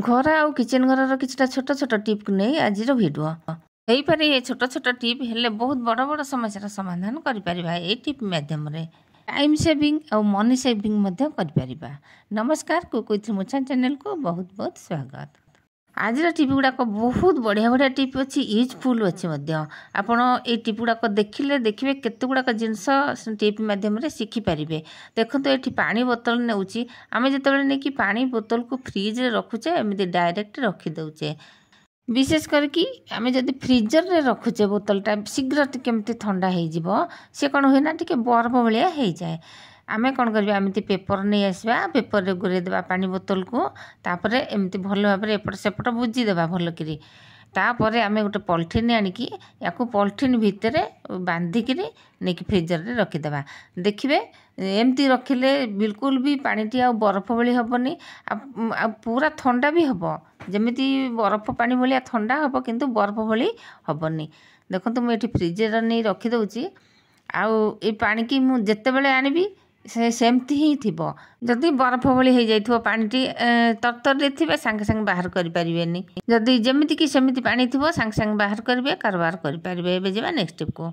घर आउ किचेन घर किछटा छोट छोट टिप को नहीं आज भिडियो यही पारे ये छोट छोट टिप हेले बहुत बड़ बड़ समस्या समाधान कर पारिबा ए टिप माध्यम रे टाइम सेविंग और मनी सेविंग मध्य कर पारिबा। नमस्कार कुकुइथ मुछा चैनल को बहुत बहुत स्वागत। आज टिप गुड़ाक बहुत बढ़िया बढ़िया टिप अच्छी यूजफुल अच्छी आपण ये टिप गुड़ाक देखिले देखिए केते गुड़ाक जिनस टिप माध्यम शिखिपारे। देखो तो ये पानी बोतल नेउची आमे जेतेबेले नेकी पानी बोतल को फ्रिज रे रखुचे एमती डायरेक्ट रखिदे। विशेष करके आमे जदि फ्रिजर रे रखुचे बोतलटा शीघ्र केमती ठंडा हो सी कौन हुए ना टी बर्फ भाया हो जाए। आमे कौन करबा एमती पेपर नहीं आसवा पेपर रे गुरे देबा पानी बोतल को तापरे एमती भल भाव एपट सेपट बुझी देबा भल करी तापरे आमे गोटे पॉलिथिन आनिकी याकू पॉलिथिन भितर बांधिकी नहीं फ्रिजर रे रखिदेबा। देखिए एमती रखिले बिल्कुल भी पानीटी आ बरफ भली हेनी पूरा ठंडा भी हम जमीती बरफ पानी भाया ठंडा हम किंतु बरफ भली हेनी। देखो मुझे फ्रिजर नहीं रखिदे आउ पानी की मुझे जितेबले आनबी सेमती ही थी जदि बरफ भली हो जाइए पानीटी तरतर थे सांगे सांगे बाहर करें जदि जमीती कि सेमती पानी थी सांगे सांगे बाहर करेंगे कारबार करेंगे। एवं जावा नेक्स्ट टिप को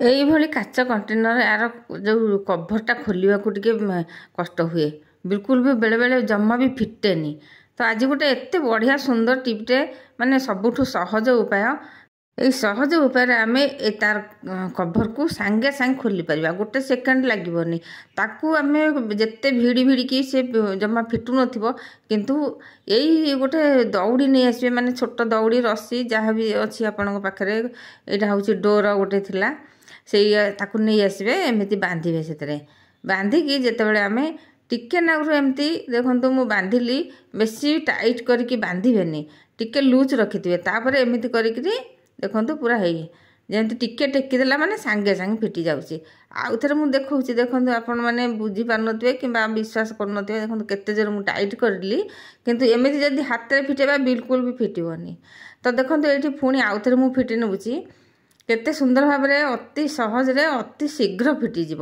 यही काच कंटेनर यार जो कभरटा खोलने को कष्ट हुए बिल्कुल भी बेले बेले जमा भी फिटेनी। तो आज गोटे एत बढ़िया सुंदर टिप्टे माने सबुठ सहज उपाय यही सहज उपाय आम तार कभर को सांगे सांगे खोली पार गोटे सेकेंड लगे ताकू आम जिते भिड़ी भिड़िकी से जमा फिटू नंतु यही गोटे दौड़ी नहीं आसबे माने छोट दौड़ी रस्सी जहाँ भी अच्छी आपण पाखे यहाँ हूँ डोर गोटे थिला से ताकू नहीं आसबे एमती बांधे से बांधिकी जितेबाला आम टिके नागरू एमती देखो मु बांधिली बेसी टाइट करके बांधेनि टिके लूज रखिथे तापर एमती करी देखो पूरा है जमी टिके टेकीदेला माने सांगे सांगे फिटी जाऊँगी। आउ थे मुझे देखा देखो आपण मैंने बुझी पार नुवे कि विश्वास कर देखो केते जोर मुझे टाइट करली किंतु एमती जदि हाथ में फिटेबा बिल्कुल भी फिटबनी। तो देखो ये पुणी आउ थे मुझे फिटी नौची केते सुंदर भाव में अति सहजरे अति शीघ्र फिटिज।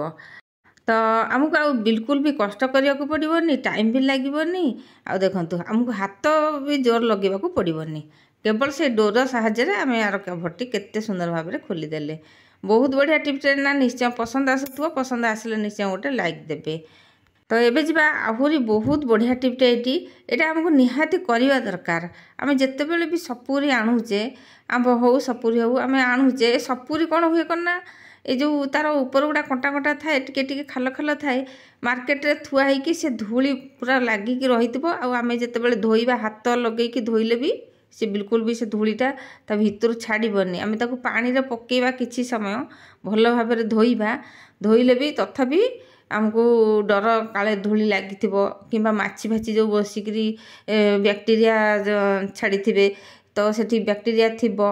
तो आमको आ बिल्कुल भी कष्ट करने को पड़ोनी टाइम भी लगनी आ देखो आमको हाथ भी जोर लगे पड़ोनी केवल से डोर साहाय्य आम यार कभरटी केते सुंदर भाव में खोलीदेले। बहुत बढ़िया टिप्स ना निश्चय पसंद आसुव पसंद आसिले निश्चय गोटे लाइक देवे। तो ये जा आहरी बहुत बढ़िया टिप्टे ये आमको निहाती करवा दरकार। आम जितेबले भी सपुरी आणुचे आंब हो सपुरी हो आम आणुचे सपुरी कौन हुए करना ये जो तार ऊपर गुड़ा कंटा कंटा थाए टिके खाल खाल थाए मार्केट रे थुआ होगी से धूली पूरा लगिकी रही आम जितेबले धोइबा हाथ लगेकी धोइले भी से बिल्कुल भी से धूलीटा ता भीतर छाड़बनी आम ताको पानी रे पकेबा किछि समय भल भाव में धोइबा धोइले भी तथापि आमको डर काले धूली लगी कि माछी फाची जो बसिकी बैक्टेरिया छाड़ी तो सेठी बैक्टेरिया थिबो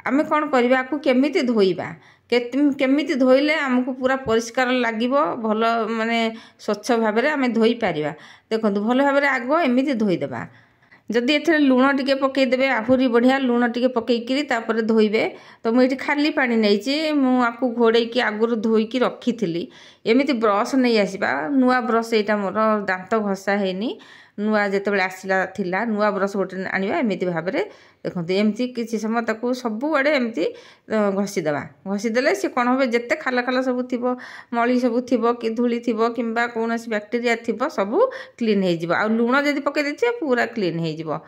आमे कौन करबा को केमिति धोइबा केमिति धोइले आमको पूरा परिष्कार लगे भल माने स्वच्छ भाव में आम धोई पारिबा। देखो भल भाव में आग एमती धोईदेबा जदि एथरे लुण टिके पकईदेवे आहरी बढ़िया लुण टिके पकईकरी तापर धोइबे। तो मुझे खाली पानी नहीं मुझे घोड़े आगुरी धोईकी रखी थी एमती ब्रश नहीं आसवा नुआ ब्रश यहाँ मोर दांत घसा हैनी नुआ जितेबाला आसला थिला नुआ ब्रश गोटे आनिबा एमती भाव में देखो एमती किसी समय ताकू सबुआड़े एमती घसीदेवा घसीदेले सी कौन हम जिते खाल खाल सब थी मली सब थी कि धूली थी कि कौन बैक्टेरिया थी सब क्लीन हो लुण जदि पकई देते पूरा क्लीन हो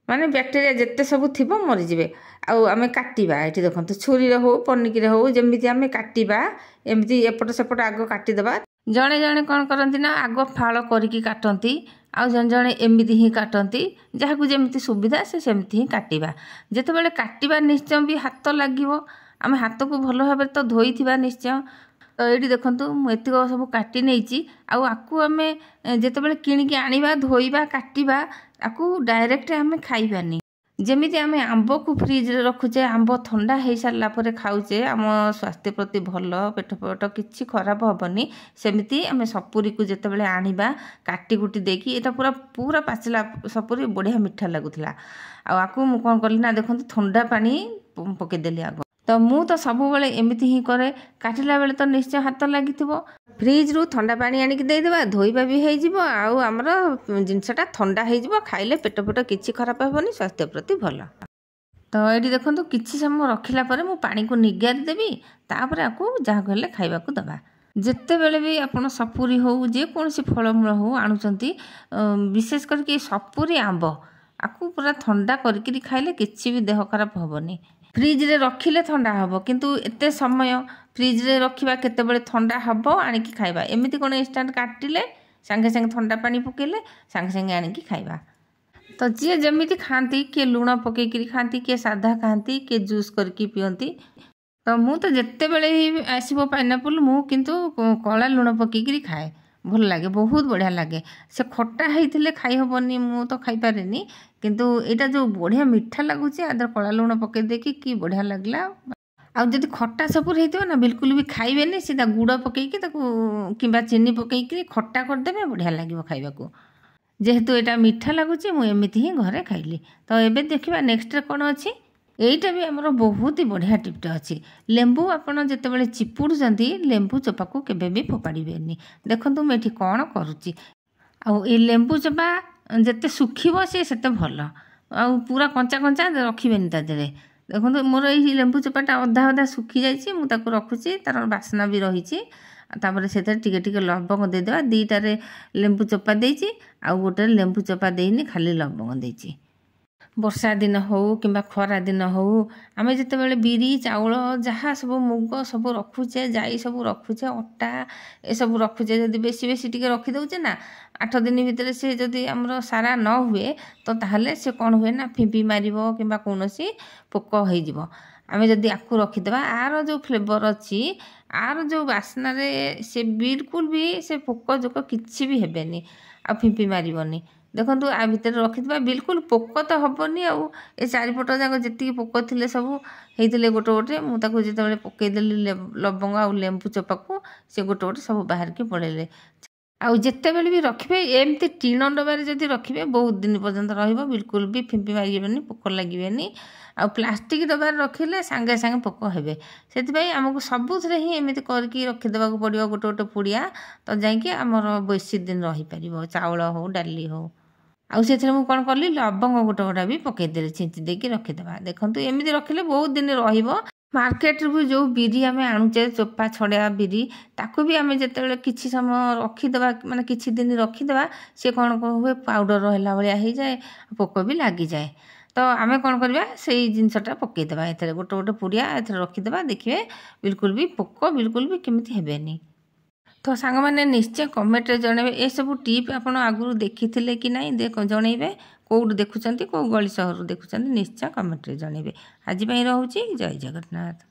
माने बैक्टेरिया जिते सब थी मरीजे। आम काटिबा ये देखो छुरी हो पनिकी हो जमी आम काटिबा एमती एपट सेपट आग काटिदेबा। जड़े जड़े कौन करती ना आग फाड़ करके काटती आउ जड़े जड़े एमती ही काटती जहाँ को जमी सुविधा से सेमती ही काटिबा जितेबाला काटिबा निश्चय भी हाथ लगे आम हाथ को भल भाव तो धोई निश्चय। तो ये देखूँ मुझे सब काटी नहीं आकू आम जितेबाला किणिकी आनिबा धोइबा काटिबा आकू डायरेक्ट आम खाइबानी जमीती आम आंब को फ्रिज रे रखुचे आंब ठंडा हो सारा पर खाऊचे आम स्वास्थ्य प्रति भल पेट पेट किसी खराब हेनी सेमती आम सपुरी को जितेबाला आनिबा काटी कुटी देकी यहाँ पूरा पूरा पाचिला सपुरी बढ़िया मिठा लगुला आकू मु कौन कली ना देखो ठंडा पानी पकईदेली आग तो मु तो सबुबले एमती ही करे काटिला बेले तो निश्चय हाथ लगी फ्रिज रु ठंडा पानी आनिक देदेबा धोइबा भी हो आमर जिनसटा ठंडा हो खाइले पेट पेट किसी खराब हेनी स्वास्थ्य प्रति भल। तो ये देखो किसी समय रखिला परे मु पानी को निगारी देवी तापर आपको जहाँ कहले खाइबा को दबा जिते बेले भी आपन सपुरी हो जेकोसी फलमूल हो आणुचंती विशेष करके सपुरी आंब आपको पूरा ठंडा करके खाइले किसी भी देह खराब हेनी। फ्रिज रे रखिले ठंडा हम किंतु एते समय फ्रिज रे रखिबा केतेबेले ठंडा हम आनिकी खाइबा एमिति कोन इंस्टेंट काटिले संगे संगे ठंडा पानी पकेले संगे संगे आनिकी खाइबा। तो जी जमीती खाती किए लुण पकईकरी खाती किए साधा खाती किए जूस करके पियंती। तो मु तो जिते बेले ही आसो पाइनापल मु किंतु कला लुण पकईकरी खाए भल लगे बहुत बढ़िया लगे से खट्टा होते खाई हेनी मु तो खाई पारे किंतु यहाँ जो बढ़िया मीठा लगुच आदर कला लुण पकई देकी कि बढ़िया लगला। आउ जदि खट्टा सपुर होता ना बिल्कुल भी खाइबेनी सीधा गुड़ पकईकी कि चीनी पकईकरी खट्टा करदे बढ़िया लगे खाइबा जेहेतु यहाँ मीठा लगुच मुझे ही घरे खाइली। तो ये देखा नेक्स्ट कौन अच्छी यहीटा भी आमर बहुत ही बढ़िया टिप्टे अच्छी लेंबू आपड़ जिते चिपुड़ुंट लेंबू चोपा को केवे भी फोपाड़े देखो मुझे कौन करुच्ची ये लेंबू चोपा जिते सुखीब सी भल आ पूरा कंचा कंचा रखिबेनी ता देहरे देखो मोर ये लेंबू चोपाटा अधा अधा सुखी जाइए मुझे रखुची तार बास्ना भी रही तापर से टिके टिके लवंग देदेवा दीटारे लेंबू चोपा देइची आउ गोटे लेंबू चोपा देनी खाली लवंग देइची। वर्षा दिन हो कि खरा दिन हो आम जिते बिरी चाउल जहाँ सब मुग सब रखुचे जाई सब रखुचे अटा ए सब रखुचे जदि बेसी बेसी टिके रखिदे ना 8 दिन भितर से जदि आमर सारा न हुए तो ताहले से कौन हुए ना फिंपी मारिबो कि कौन पोक हो आम जदि आपको रखीदे आर जो फ्लेवर अच्छी आर जो बास्ना से बिल्कुल भी से पोक जोक किसी भी हेनी आ फिंपी मारबनी देखो आ भितर रखिदा बिल्कुल पोक तो हेनी आउ ए चारिपट जाक जी पोक थे सब होते गोटे गोटे मुझे जो पकईदेली लवंग आ लेंबू चोपा को से गोटे गोटे सब बाहर के पड़े आउ जिते बेले भी रखिए एमती टीण डबार जदि रखिए बहुत दिन पर्यंत रहिबो बिल्कुल भी फिंपी मारिबेनी पोक लगे आ प्लास्टिक डबार रखिले सांगे सांगे पोक हेबे से आमको सबुथे ही एमती करके रखीदेवा पड़ो गोटे गोटे पुड़िया तो जाकि आमर बेसी दिन रहीपर चाउल हो डाली हो आउ से कौन कली लवंग गोटे गोटा भी पकईदे छिंची देकी रखीदेवा देखो एमती रखिले बहुत दिन रहिबो। मार्केट रू जो बिरी आम आणुचे चोपा छड़िया बिरी ताकू भी आम जिते किसी समय रखीदे माने किसी दिन रखीदे सी कौन हुए पाउडर रहा भाया हो जाए पोक भी लगी जाए तो आम कौन करवा से जिनसटा पकईदेवा ए गोटे गोटे पुड़िया ए रखीदे देखिए बिल्कुल भी पोक बिल्कुल भी केमी हेनी। तो सांग मैंने निश्चय कमेंट रे जनइबे ए सब टिप आपण आगु देखी कि नहीं जनइबे कौट देखुं कौ गली सहर देखुं निश्चय कमेंट रे जनइबे। आज रोचे जय जगन्नाथ।